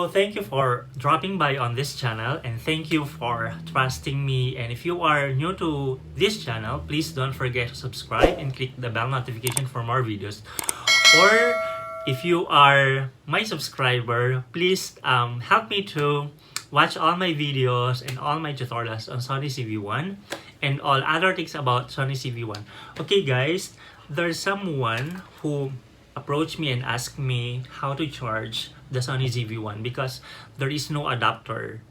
So thank you for dropping by on this channel, and thank you for trusting me. And if you are new to this channel, please don't forget to subscribe and click the bell notification for more videos. Or if you are my subscriber, please help me to watch all my videos and all my tutorials on Sony ZV1 and all other things about Sony ZV1. Okay guys, there's someone who approached me and asked me how to charge the Sony ZV1 because there is no adapter.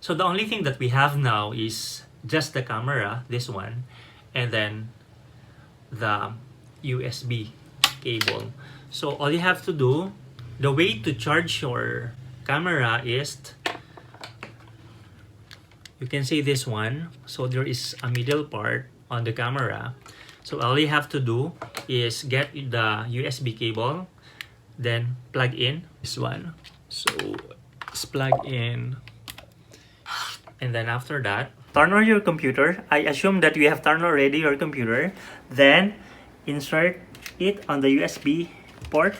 So the only thing that we have now is just the camera, this one, and then the USB cable. So all you have to do, the way to charge your camera is, you can see this one. So there is a middle part on the camera. So all you have to do is get the USB cable, then plug in this one. So it's plug in, and then after that, turn on your computer. I assume that you have turned already your computer. Then insert it on the USB port.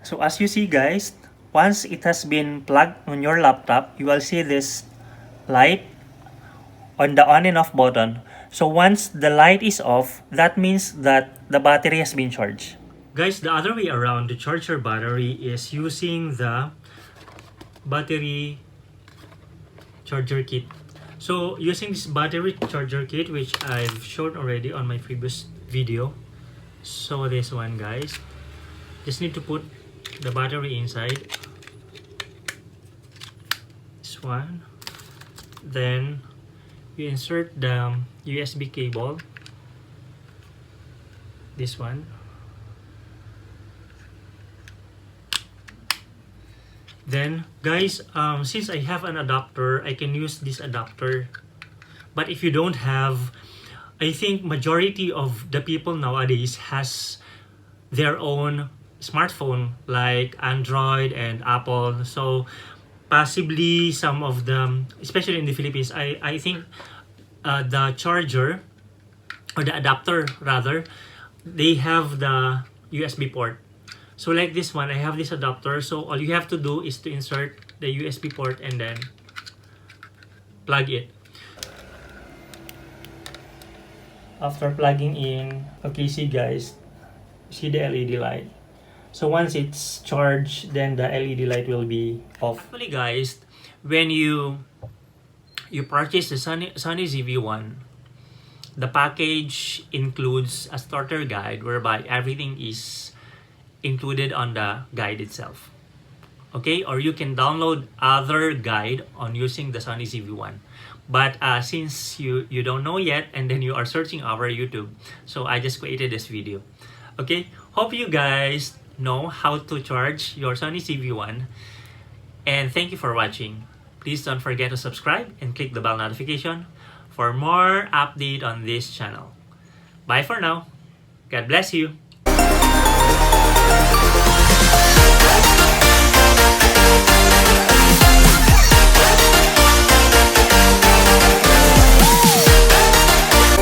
So as you see guys, once it has been plugged on your laptop, you will see this light on the on and off button. So once the light is off, that means that the battery has been charged. Guys, the other way around to charge your battery is using the battery charger kit. So using this battery charger kit, which I've shown already on my previous video. So this one guys, just need to put the battery inside this one, then you insert the USB cable, this one, then guys, since I have an adapter, I can use this adapter. But if you don't have, I think majority of the people nowadays has their own smartphone like Android and Apple. So possibly some of them, especially in the Philippines, I think the charger or the adapter rather, they have the USB port. So like this one, I have this adapter. So all you have to do is to insert the USB port and then plug it. After plugging in, okay, see guys, see the LED light. So once it's charged, then the LED light will be off. Actually guys, when you purchase the Sony ZV1, the package includes a starter guide whereby everything is included on the guide itself. Okay, or you can download other guide on using the Sony ZV1. But since you don't know yet, and then you are searching over YouTube, so I just created this video. Okay, hope you guys know how to charge your Sony ZV1, and thank you for watching. Please don't forget to subscribe and click the bell notification for more update on this channel. Bye for now. God bless you.